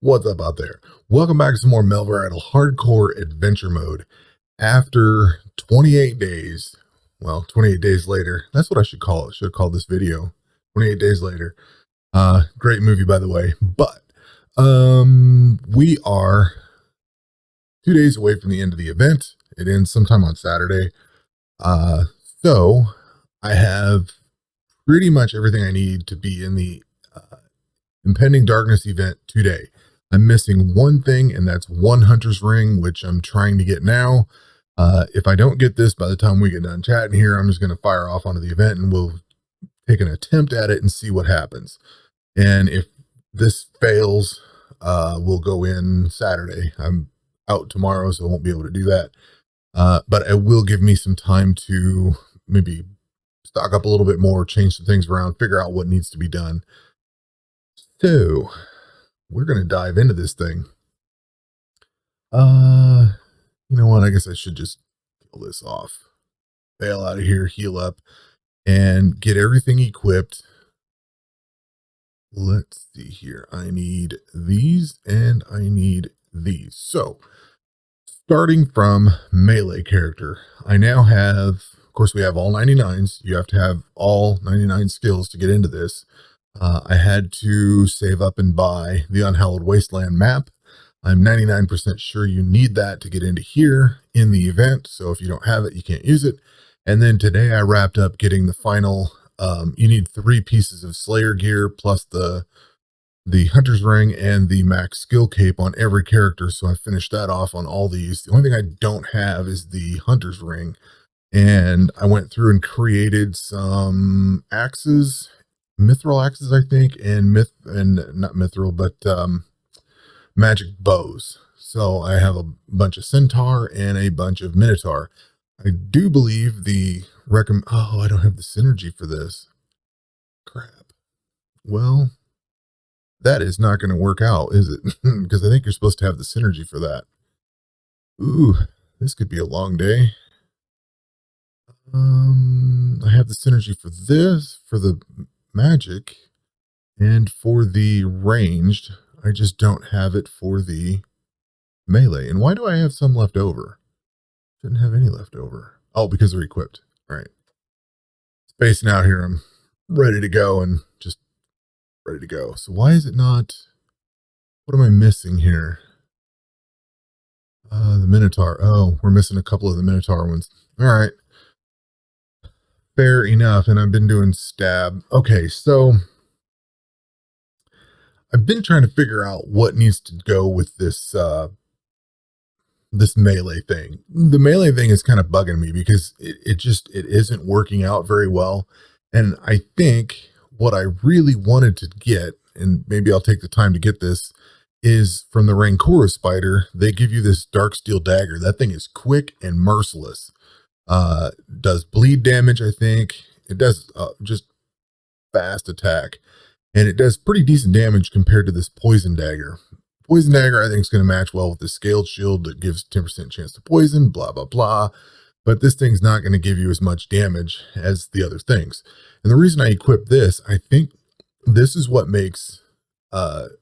What's up out there? Welcome back to some more Melvor at hardcore adventure mode. After 28 days, well, 28 days later, that's what I should call it. Should have called this video 28 days later. Great movie, by the way. But we are 2 days away from the end of the event. It ends sometime on Saturday. Uh, so I have pretty much everything I need to be in the Impending Darkness event today. I'm missing one thing, and that's one Hunter's Ring, which I'm trying to get now. If I don't get this by the time we get done chatting here, I'm just going to fire off onto the event and we'll take an attempt at it and see what happens. And if this fails, we'll go in Saturday. I'm out tomorrow, so I won't be able to do that. But it will give me some time to maybe stock up a little bit more, change some things around, figure out what needs to be done. So we're going to dive into this thing. You know what? I guess I should just kill this off, bail out of here, heal up, and get everything equipped. Let's see here. I need these and I need these. So starting from melee character, I now have, of course, we have all 99s. You have to have all 99 skills to get into this. I had to save up and buy the Unhallowed Wasteland map. I'm 99% sure you need that to get into here in the event. So if you don't have it, you can't use it. And then today I wrapped up getting the final, you need 3 pieces of Slayer gear plus the Hunter's Ring and the max skill cape on every character. So I finished that off on all these. The only thing I don't have is the Hunter's Ring. And I went through and created some axes, mithril axes, I think, and not mithril, but magic bows. So I have a bunch of centaur and a bunch of minotaur. I do believe I don't have the synergy for this. Crap. Well, that is not going to work out, is it? Because I think you're supposed to have the synergy for that. Ooh, this could be a long day. I have the synergy for this, for the magic, and for the ranged. I just don't have it for the melee. And why do I have some left over? Didn't have any left over. Oh, because they're equipped. All right. Spacing out here. I'm ready to go and just ready to go. So why is it not? What am I missing here? The Minotaur. Oh, we're missing a couple of the Minotaur ones. All right. Fair enough. And I've been doing stab. Okay, so I've been trying to figure out what needs to go with this this melee thing. The melee thing is kind of bugging me because it isn't working out very well. And I think what I really wanted to get, and maybe I'll take the time to get this, is from the Rancora spider. They give you this dark steel dagger. That thing is quick and merciless. Does bleed damage, I think. It does just fast attack. And it does pretty decent damage compared to this poison dagger. Poison dagger, I think, is going to match well with the scaled shield that gives 10% chance to poison, blah, blah, blah. But this thing's not going to give you as much damage as the other things. And the reason I equip this, I think this is what makes the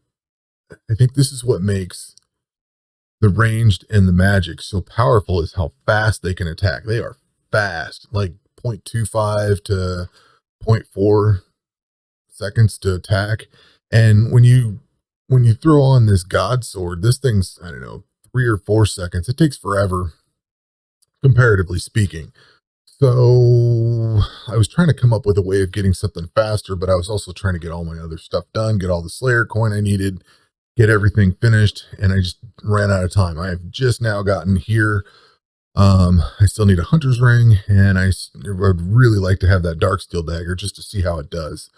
ranged and the magic so powerful, is how fast they can attack. They are fast, like 0.25 to 0.4 seconds to attack. And when you throw on this god sword, this thing's, I don't know, 3 or 4 seconds. It takes forever, comparatively speaking. So I was trying to come up with a way of getting something faster, but I was also trying to get all my other stuff done, get all the Slayer coin I needed, get everything finished, and I just ran out of time. I have just now gotten here. I still need a Hunter's Ring, and I would really like to have that dark steel dagger just to see how it does.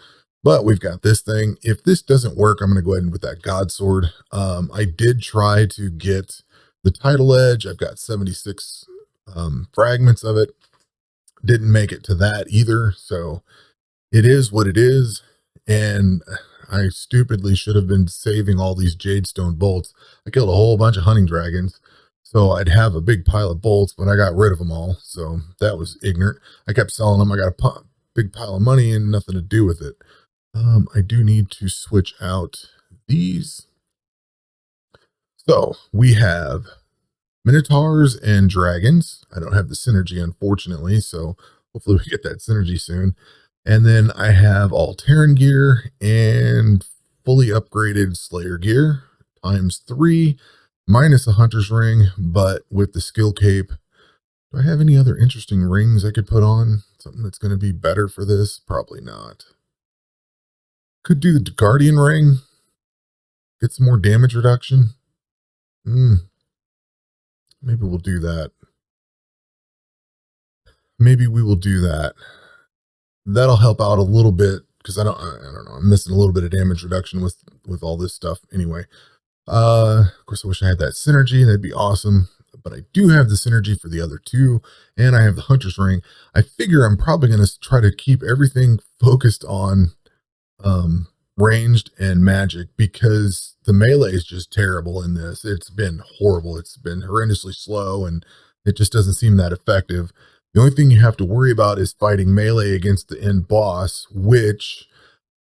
But we've got this thing. If this doesn't work, I'm going to go ahead and with that God Sword. I did try to get the Title Edge. I've got 76 fragments of it. Didn't make it to that either. So it is what it is. And I stupidly should have been saving all these Jadestone bolts. I killed a whole bunch of hunting dragons, so I'd have a big pile of bolts, but I got rid of them all. So that was ignorant. I kept selling them. I got a big pile of money and nothing to do with it. I do need to switch out these So we have Minotaurs and Dragons. I don't have the synergy, unfortunately, so hopefully we get that synergy soon. And then I have all Terran gear and fully upgraded Slayer gear ×3, minus a Hunter's Ring, but with the skill cape. Do I have any other interesting rings I could put on? Something that's going to be better for this? Probably not. Could do the Guardian Ring. Get some more damage reduction. Maybe we'll do that. Maybe we will do that. That'll help out a little bit because I don't know. I'm missing a little bit of damage reduction with all this stuff anyway. Of course, I wish I had that synergy. That'd be awesome. But I do have the synergy for the other two, and I have the Hunter's Ring. I figure I'm probably going to try to keep everything focused on ranged and magic because the melee is just terrible in this. It's been horrible. It's been horrendously slow, and it just doesn't seem that effective. The only thing you have to worry about is fighting melee against the end boss, which,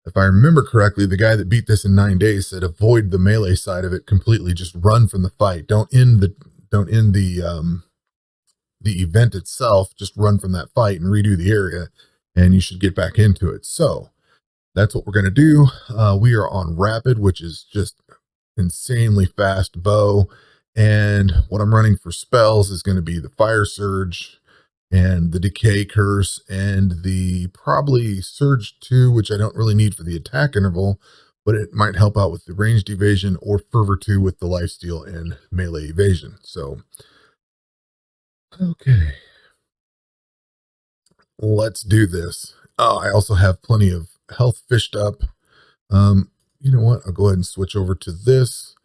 if I remember correctly, the guy that beat this in 9 days said avoid the melee side of it completely. Just run from the fight. Don't end the event itself. Just run from that fight and redo the area, and you should get back into it. So that's what we're going to do. We are on Rapid, which is just insanely fast bow. And what I'm running for spells is going to be the Fire Surge and the Decay Curse and the probably Surge 2, which I don't really need for the attack interval, but it might help out with the ranged evasion, or Fervor 2 with the lifesteal and melee evasion. So, okay. Let's do this. Oh, I also have plenty of health fished up. You know what? I'll go ahead and switch over to this.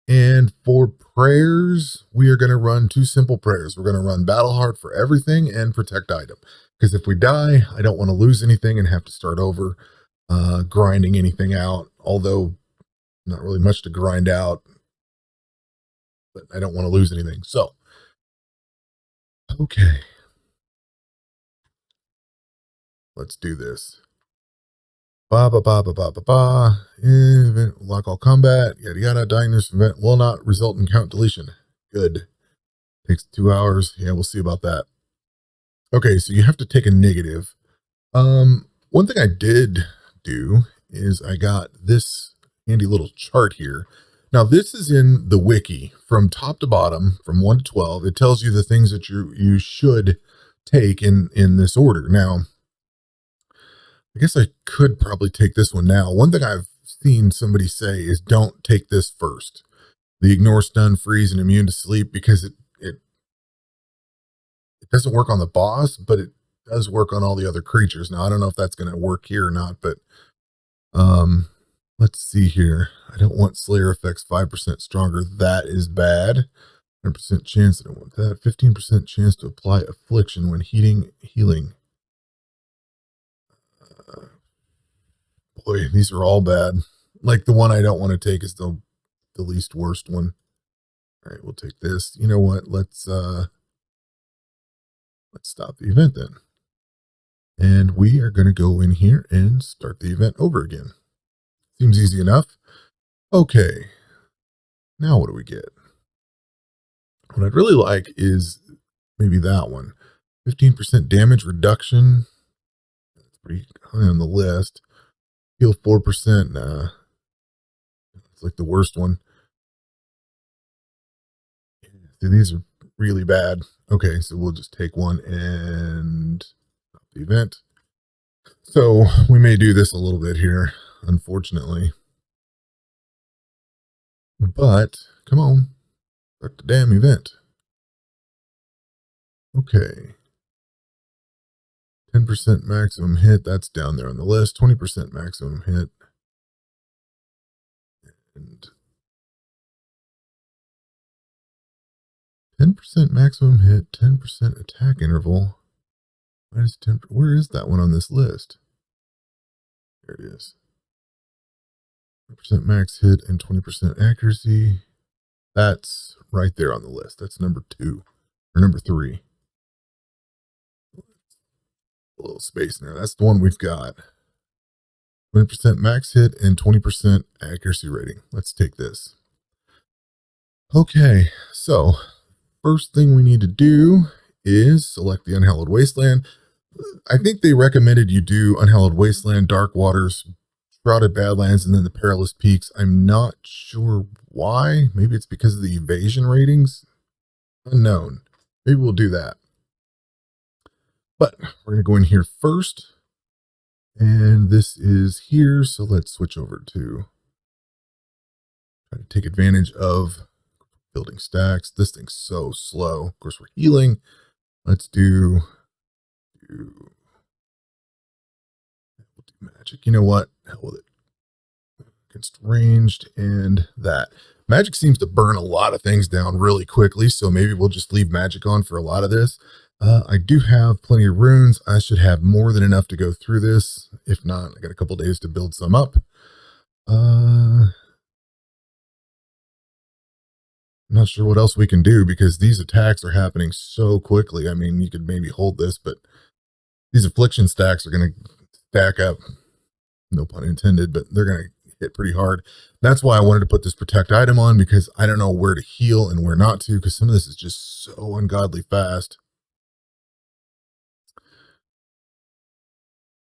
And for prayers, we are going to run 2 simple prayers. We're going to run Battle Heart for everything and Protect Item. Because if we die, I don't want to lose anything and have to start over grinding anything out. Although, not really much to grind out. But I don't want to lose anything. So, okay. Let's do this. Event, lock all combat, yada yada. Dying this event will not result in count deletion. Good. Takes 2 hours. Yeah, we'll see about that. Okay, so you have to take a negative. One thing I did do is I got this handy little chart here. Now, this is in the wiki from top to bottom, from 1 to 12. It tells you the things that you should take in this order. Now, I guess I could probably take this one now. One thing I've seen somebody say is don't take this first. The ignore, stun, freeze, and immune to sleep, because it doesn't work on the boss, but it does work on all the other creatures. Now, I don't know if that's going to work here or not, but let's see here. I don't want Slayer effects 5% stronger. That is bad. 100% chance. I don't want that. 15% chance to apply affliction when healing. Boy, these are all bad. Like, the one I don't want to take is the least worst one. All right, we'll take this. You know what? Let's stop the event then. And we are going to go in here and start the event over again. Seems easy enough. Okay. Now what do we get? What I'd really like is maybe that one. 15% damage reduction. That's pretty high on the list. Heal 4%. Nah. It's like the worst one. See, these are really bad. Okay, so we'll just take one and stop the event. So we may do this a little bit here, unfortunately. But come on, start the damn event. Okay. 10% maximum hit, that's down there on the list. 20% maximum hit. And 10% maximum hit, 10% attack interval. Minus 10. Where is that one on this list? There it is. 10% max hit and 20% accuracy. That's right there on the list. That's number 2 or number 3. A little space in there. That's the one we've got. 20% max hit and 20% accuracy rating. Let's take this. Okay, so first thing we need to do is select the Unhallowed Wasteland. I think they recommended you do Unhallowed Wasteland, Dark Waters, Shrouded Badlands, and then the Perilous Peaks. I'm not sure why. Maybe it's because of the evasion ratings. Unknown. Maybe we'll do that. But we're going to go in here first. And this is here. So let's switch over to try to take advantage of building stacks. This thing's so slow. Of course, we're healing. Let's do magic. You know what? Hell with it. Against ranged and that. Magic seems to burn a lot of things down really quickly, so maybe we'll just leave magic on for a lot of this. I do have plenty of runes. I should have more than enough to go through this. If not, I got a couple days to build some up. I'm not sure what else we can do because these attacks are happening so quickly. I mean, you could maybe hold this, but these affliction stacks are going to stack up. No pun intended, but they're going to hit pretty hard. That's why I wanted to put this protect item on, because I don't know where to heal and where not to, because some of this is just so ungodly fast.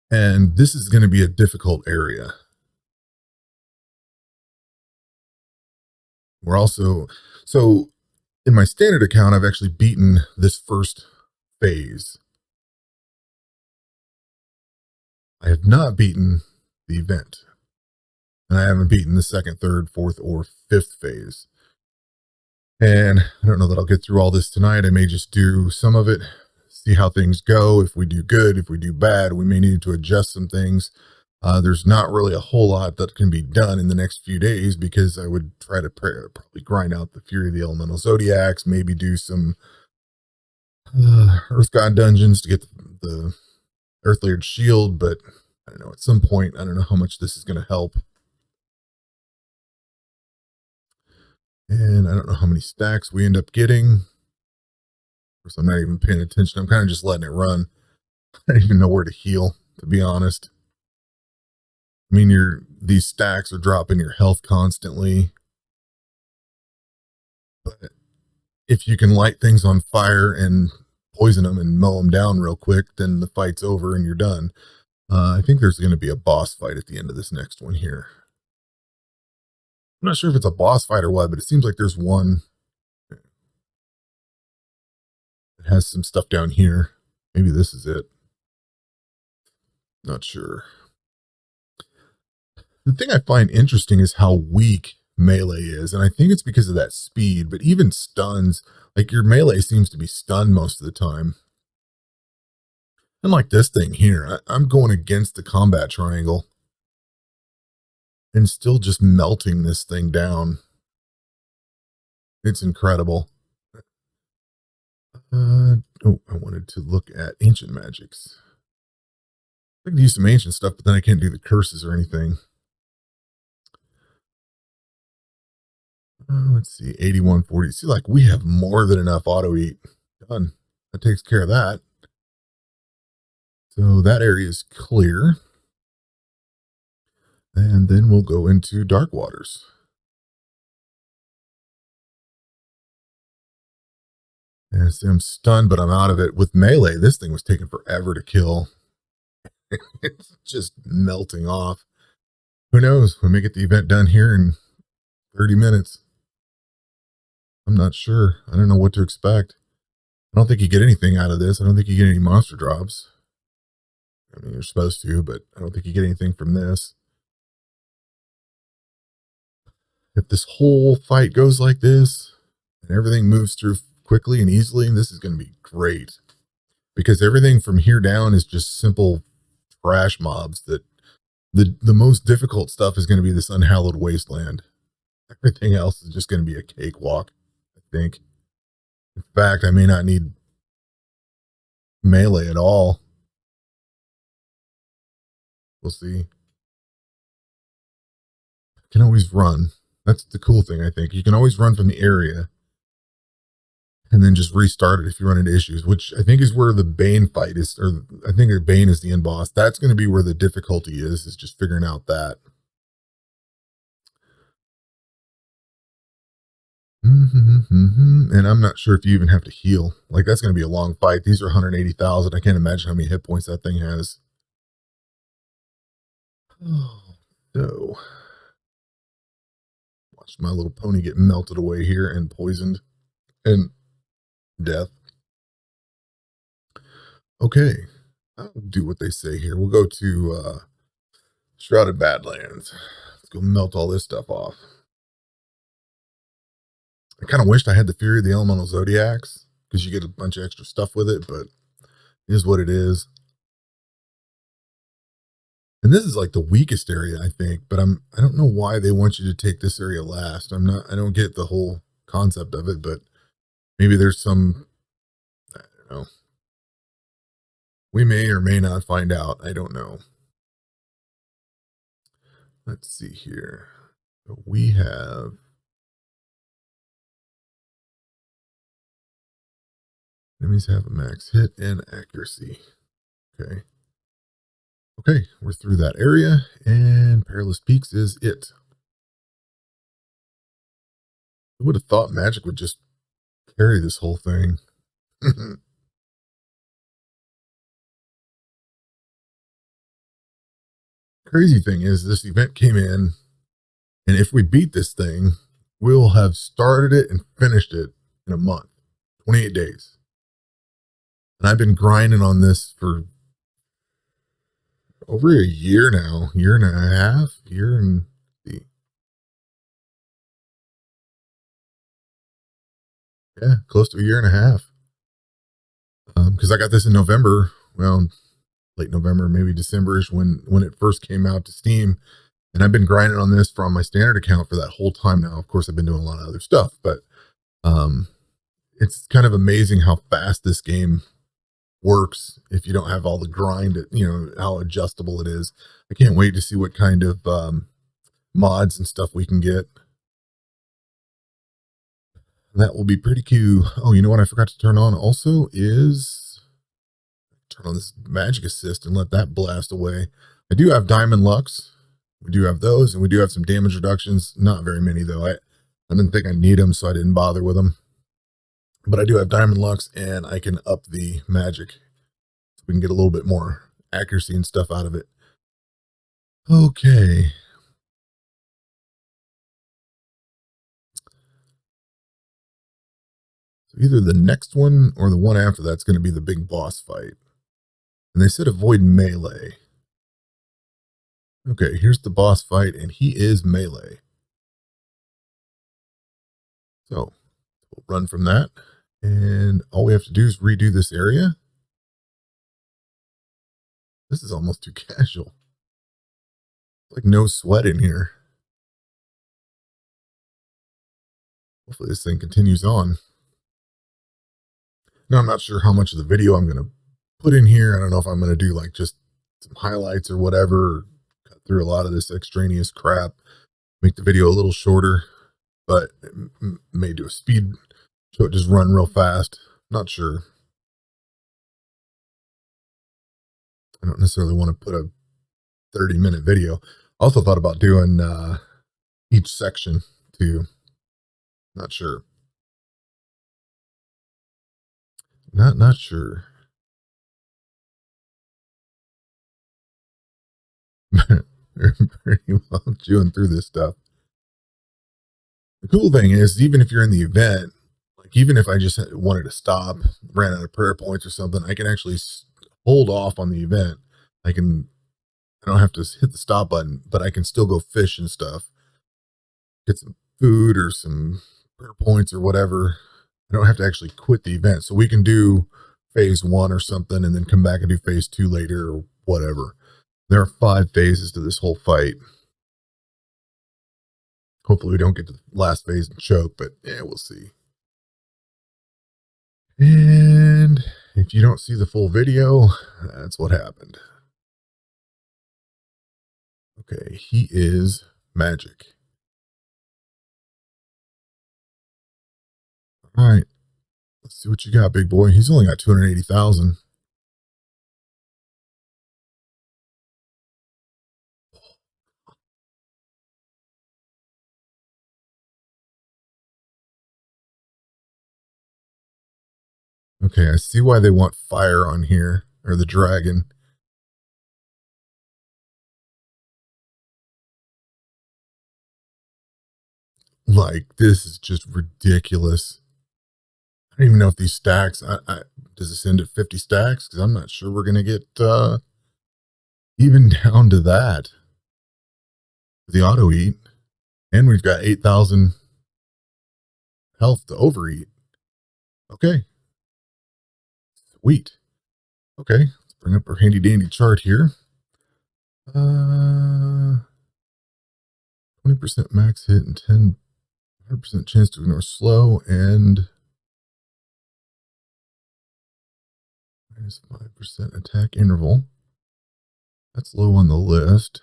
And this is going to be a difficult area. We're also, so in my standard account, I've actually beaten this first phase. I have not beaten the event. And I haven't beaten the second, third, fourth, or fifth phase. And I don't know that I'll get through all this tonight. I may just do some of it, see how things go. If we do good, if we do bad, we may need to adjust some things. There's not really a whole lot that can be done in the next few days, because I would try to probably grind out the Fury of the Elemental Zodiacs, maybe do some Earth God dungeons to get the Earth-Layered Shield, but I don't know, at some point, I don't know how much this is going to help. And I don't know how many stacks we end up getting. Of course, I'm not even paying attention. I'm kind of just letting it run. I don't even know where to heal, to be honest. I mean, these stacks are dropping your health constantly. But if you can light things on fire and poison them and mow them down real quick, then the fight's over and you're done. I think there's going to be a boss fight at the end of this next one here. I'm not sure if it's a boss fight or what, but it seems like there's one that has some stuff down here. Maybe this is it. Not sure. The thing I find interesting is how weak melee is, and I think it's because of that speed, but even stuns, like your melee seems to be stunned most of the time. And like this thing here, I'm going against the combat triangle and still just melting this thing down. It's incredible. I wanted to look at ancient magics. I could use some ancient stuff, but then I can't do the curses or anything. Let's see, 8140. See, like we have more than enough auto eat. Done. That takes care of that. So that area is clear. And then we'll go into Dark Waters. And see, I'm stunned, but I'm out of it. With melee, this thing was taking forever to kill. It's just melting off. Who knows? We may get the event done here in 30 minutes. I'm not sure. I don't know what to expect. I don't think you get anything out of this. I don't think you get any monster drops. I mean, you're supposed to, but I don't think you get anything from this. If this whole fight goes like this and everything moves through quickly and easily, this is going to be great, because everything from here down is just simple trash mobs. That the most difficult stuff is going to be this Unhallowed Wasteland. Everything else is just going to be a cakewalk, I think. In fact, I may not need melee at all. We'll see. I can always run. That's the cool thing, I think. You can always run from the area and then just restart it if you run into issues, which I think is where the Bane fight is, or I think Bane is the end boss. That's going to be where the difficulty is just figuring out that. And I'm not sure if you even have to heal. Like, that's going to be a long fight. These are 180,000. I can't imagine how many hit points that thing has. So, watch my little pony get melted away here and poisoned and death. Okay, I'll do what they say here. We'll go to Shrouded Badlands. Let's go melt all this stuff off. I kind of wished I had the Fury of the Elemental Zodiacs because you get a bunch of extra stuff with it, but it is what it is. And this is like the weakest area, I think, but I don't know why they want you to take this area last. I don't get the whole concept of it, but maybe there's some, I don't know. We may or may not find out. I don't know. Let's see here. So we have enemies have a max hit and accuracy. Okay. Okay, we're through that area, and Perilous Peaks is it. I would have thought magic would just carry this whole thing. Crazy thing is, this event came in, and if we beat this thing, we'll have started it and finished it in a month, 28 days. And I've been grinding on this for over a year now, year and a half, year and yeah, close to a year and a half. Because I got this in November, well, late November, maybe Decemberish when it first came out to Steam, and I've been grinding on this from my standard account for that whole time now. Of course, I've been doing a lot of other stuff, but um, it's kind of amazing how fast this game works if you don't have all the grind. How adjustable it is. I can't wait to see what kind of mods and stuff we can get. That will be pretty cool. Oh, you know what I forgot to turn on also is turn on this magic assist and let that blast away. I do have Diamond Lux. We do have those, and we do have some damage reductions. Not very many though. I didn't think I need them, so I didn't bother with them. But I do have Diamond Lux, and I can up the magic so we can get a little bit more accuracy and stuff out of it. Okay. So either the next one or the one after that's going to be the big boss fight. And they said avoid melee. Okay, here's the boss fight, and he is melee. So we'll run from that. And all we have to do is redo this area. This is almost too casual. Like no sweat in here. Hopefully this thing continues on. Now I'm not sure how much of the video I'm going to put in here. I don't know if I'm going to do like just some highlights or whatever, or cut through a lot of this extraneous crap, make the video a little shorter, but may do a speed so it just run real fast. Not sure. I don't necessarily want to put a 30-minute video. Also thought about doing each section too. Not sure. Not sure. Pretty well chewing through this stuff. The cool thing is, even if you're in the event, like even if I just wanted to stop, ran out of prayer points or something, I can actually hold off on the event. I don't have to hit the stop button, but I can still go fish and stuff, get some food or some prayer points or whatever. I don't have to actually quit the event. So we can do phase 1 or something and then come back and do phase 2 later or whatever. There are 5 phases to this whole fight. Hopefully we don't get to the last phase and choke, but yeah, we'll see. And if you don't see the full video, that's what happened. Okay, he is magic. All right, let's see what you got, big boy. He's only got 280,000. Okay, I see why they want fire on here, or the dragon. Like, this is just ridiculous. I don't even know if these stacks, does this end at 50 stacks? Because I'm not sure we're going to get even down to that. The auto eat. And we've got 8,000 health to overeat. Okay. Sweet. Okay. Let's bring up our handy dandy chart here. 20% max hit and 100% chance to ignore slow and minus 5% attack interval. That's low on the list.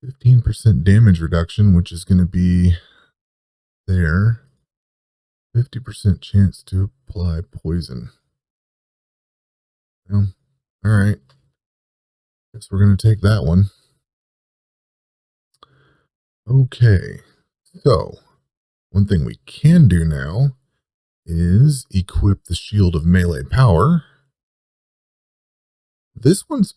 15% damage reduction, which is going to be there. 50% chance to apply poison. Well, all right. Guess we're going to take that one. Okay. So, one thing we can do now is equip the Shield of Melee Power. This one's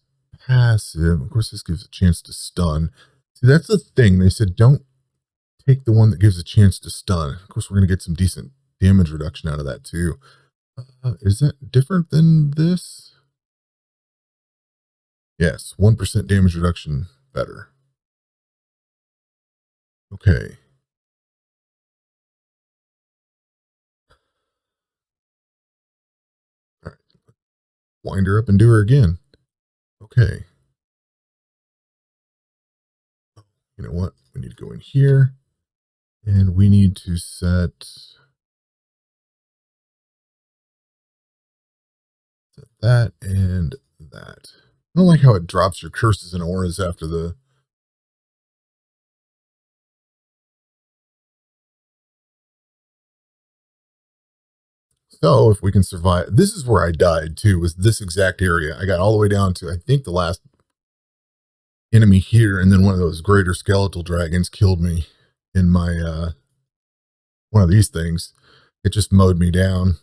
passive. Of course, this gives a chance to stun. See, that's the thing. They said don't take the one that gives a chance to stun. Of course, we're going to get some decent damage reduction out of that too. Is that different than this? Yes, 1% damage reduction better. Okay. All right. Wind her up and do her again. Okay. You know what? We need to go in here and we need to set that and that. I don't like how it drops your curses and auras after the. So if we can survive, this is where I died too, was this exact area. I got all the way down to, I think, the last enemy here, and then one of those greater skeletal dragons killed me in my one of these things. It just mowed me down.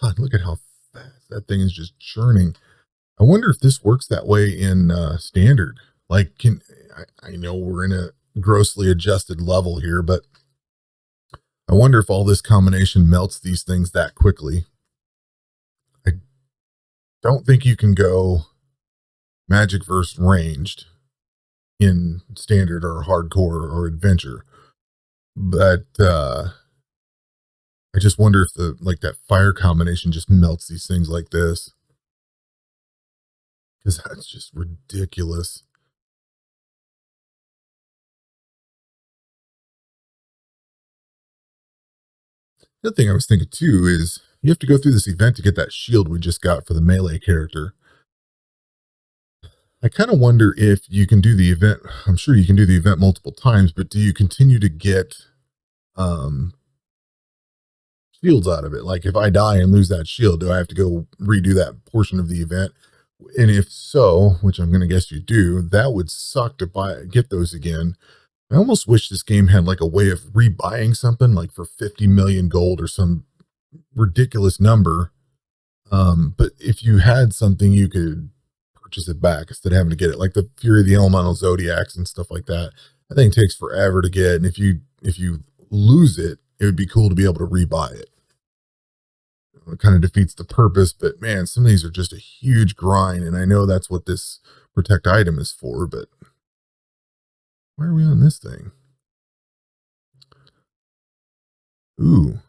God, look at how fast that thing is just churning. I wonder if this works that way in standard. Like, I know we're in a grossly adjusted level here, but I wonder if all this combination melts these things that quickly. I don't think you can go magic versus ranged in standard or hardcore or adventure, but I just wonder if that fire combination just melts these things like this, because that's just ridiculous. The other thing I was thinking too is you have to go through this event to get that shield we just got for the melee character. I kind of wonder if you can do the event. I'm sure you can do the event multiple times, but do you continue to get shields out of it? Like, if I die and lose that shield, do I have to go redo that portion of the event? And if so, which I'm going to guess you do, that would suck to get those again. I almost wish this game had like a way of rebuying something, like for 50 million gold or some ridiculous number. But if you had something, you could purchase it back instead of having to get it, like the Fury of the Elemental Zodiacs and stuff like that. That thing takes forever to get, and if you lose it, it would be cool to be able to rebuy it. It kind of defeats the purpose, but man, some of these are just a huge grind, and I know that's what this protect item is for, but why are we on this thing? Ooh,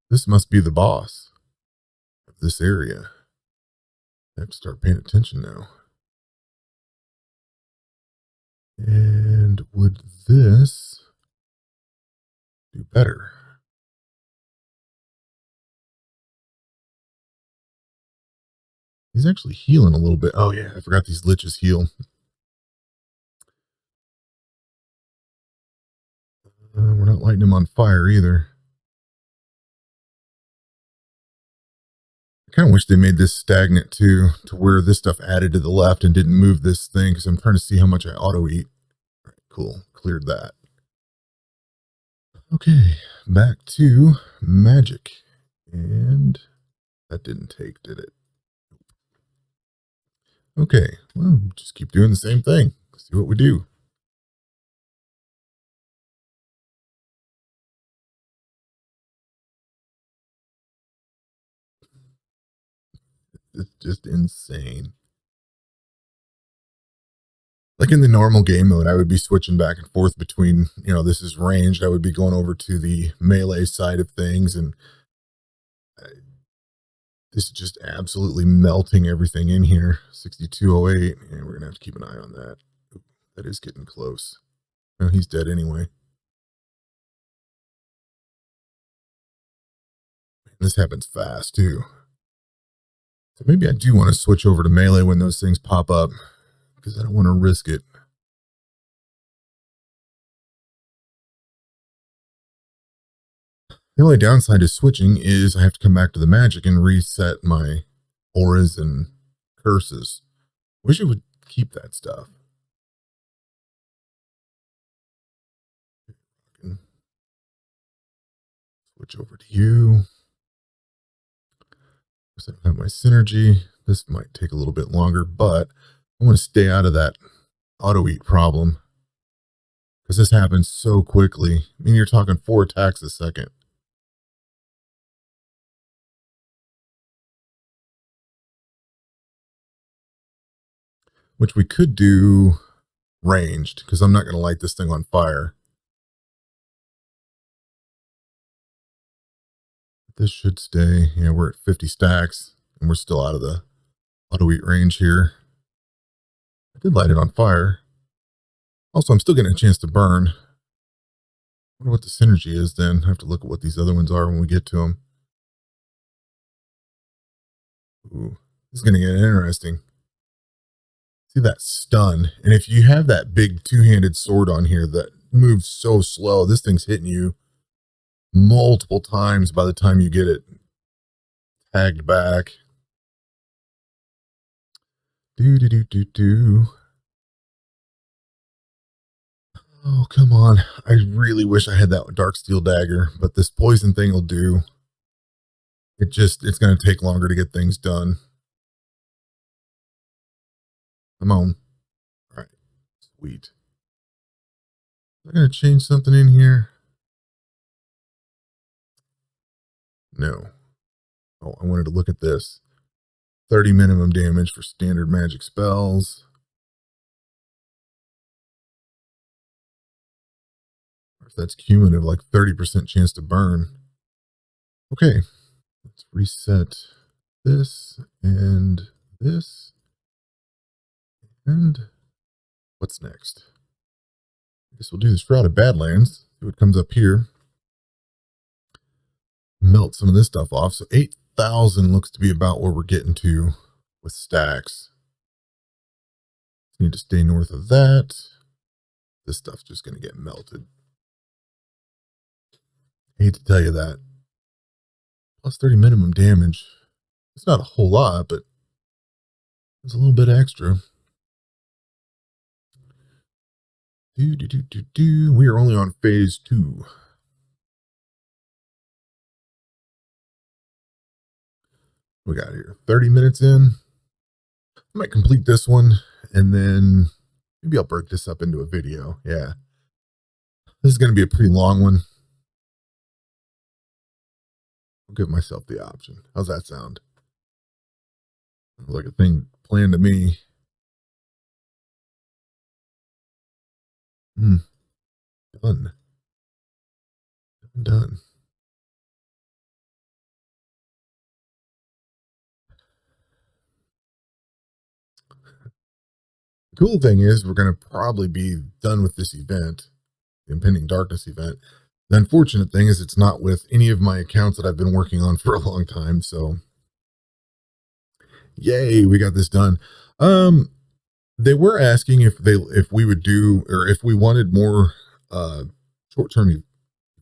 this must be the boss of this area. I have to start paying attention now. And would this do better? He's actually healing a little bit. Oh yeah, I forgot these liches heal. We're not lighting him on fire either. I kind of wish they made this stagnant too, to where this stuff added to the left and didn't move this thing, because I'm trying to see how much I auto eat. All right, cool. Cleared that. Okay, back to magic. And that didn't take, did it? Okay, well, just keep doing the same thing. See what we do. It's just insane. Like in the normal game mode, I would be switching back and forth between, this is ranged. I would be going over to the melee side of things, and this is just absolutely melting everything in here. 6208, and we're gonna have to keep an eye on that. That is getting close. No, he's dead anyway. This happens fast too. So maybe I do want to switch over to melee when those things pop up, because I don't want to risk it. The only downside to switching is I have to come back to the magic and reset my auras and curses. Wish it would keep that stuff. Switch over to you. I don't have my synergy. This might take a little bit longer, but I want to stay out of that auto eat problem, because this happens so quickly. I mean, you're talking 4 attacks a second. Which we could do ranged, because I'm not going to light this thing on fire. This should stay. Yeah, we're at 50 stacks, and we're still out of the auto eat range here. I did light it on fire. Also, I'm still getting a chance to burn. I wonder what the synergy is then. I have to look at what these other ones are when we get to them. Ooh, this is going to get interesting. See that stun. And if you have that big two-handed sword on here that moves so slow, this thing's hitting you multiple times by the time you get it tagged back. Do. Oh, come on. I really wish I had that dark steel dagger, but this poison thing will do. It's going to take longer to get things done. Come on. All right. Sweet. Am I going to change something in here? No. Oh, I wanted to look at this. 30 minimum damage for standard magic spells. That's cumulative, like 30% chance to burn. Okay. Let's reset this and this. And what's next? I guess we'll do the Shroud of Badlands. See what comes up here. Melt some of this stuff off. So 8,000 looks to be about where we're getting to with stacks. Need to stay north of that. This stuff's just going to get melted. I hate to tell you that. Plus 30 minimum damage. It's not a whole lot, but it's a little bit extra. We are only on phase 2. We got here 30 minutes in. I might complete this one, and then maybe I'll break this up into a video. Yeah. This is going to be a pretty long one. I'll give myself the option. How's that sound? Like a thing planned to me. Done. Done. The cool thing is we're going to probably be done with this event, the Impending Darkness event. The unfortunate thing is it's not with any of my accounts that I've been working on for a long time. So yay, we got this done. They were asking if we would do, or if we wanted more short-term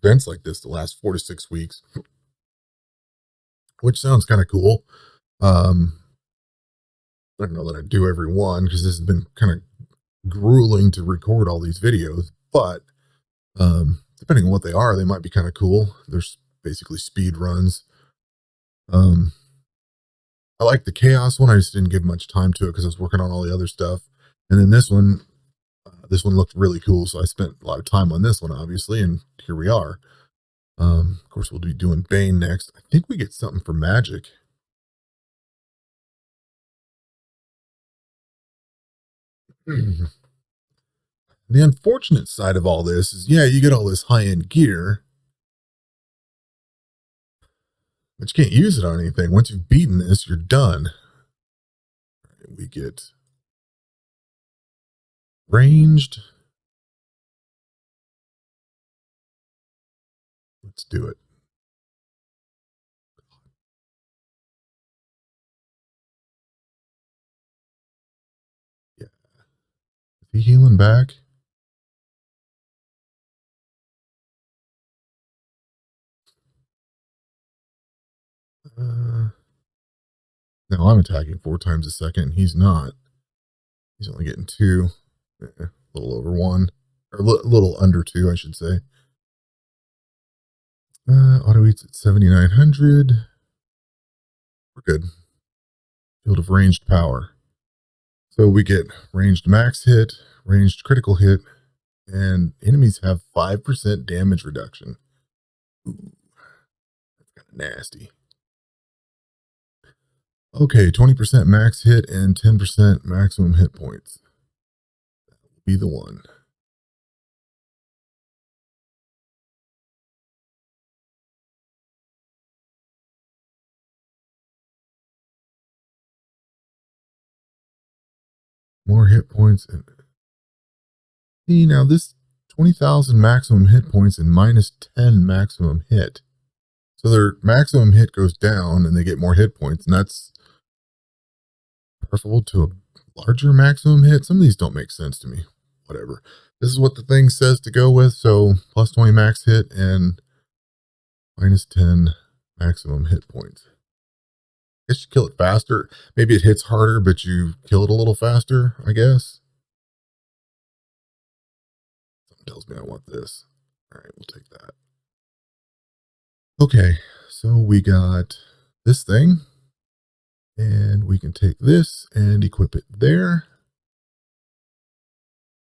events like this to last 4 to 6 weeks, which sounds kind of cool. I don't know that I do every one, because this has been kind of grueling to record all these videos, but depending on what they are, they might be kind of cool. There's basically speed runs. Um, I like the chaos one. I just didn't give much time to it because I was working on all the other stuff. And then this one looked really cool, so I spent a lot of time on this one, obviously, and here we are. Of course, we'll be doing Bane next. I think we get something for magic. The unfortunate side of all this is, yeah, you get all this high-end gear, but you can't use it on anything. Once you've beaten this, you're done. We get ranged. Let's do it. Yeah. Is he healing back? Uh, no, I'm attacking 4 times a second. He's not. He's only getting 2. A little over 1. Or a little under 2, I should say. Auto eats at 7,900. We're good. Field of ranged power. So we get ranged max hit, ranged critical hit, and enemies have 5% damage reduction. Ooh, that's kind of nasty. Okay, 20% max hit and 10% maximum hit points. That will be the one. More hit points. And see, now this 20,000 maximum hit points and minus 10 maximum hit. So their maximum hit goes down and they get more hit points, and that's preferable to a larger maximum hit. Some of these don't make sense to me. Whatever. This is what the thing says to go with. So plus 20 max hit and minus 10 maximum hit points. I guess you kill it faster. Maybe it hits harder, but you kill it a little faster, I guess. Something tells me I want this. All right, we'll take that. Okay, so we got this thing. And we can take this and equip it there.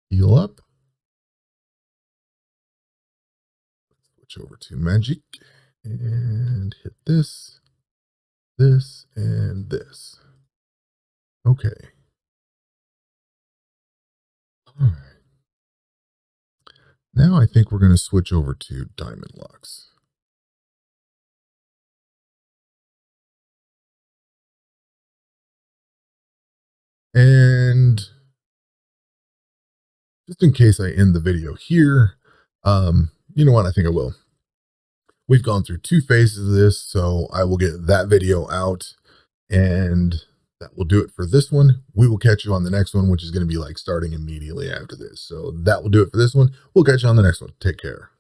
Heal up. Let's switch over to magic and hit this, this, and this. Okay. All right. Now I think we're going to switch over to Diamond Lux. And just in case I end the video here, you know what? I think I will. We've gone through 2 phases of this, so I will get that video out, and that will do it for this one. We will catch you on the next one, which is going to be like starting immediately after this. So that will do it for this one. We'll catch you on the next one. Take care.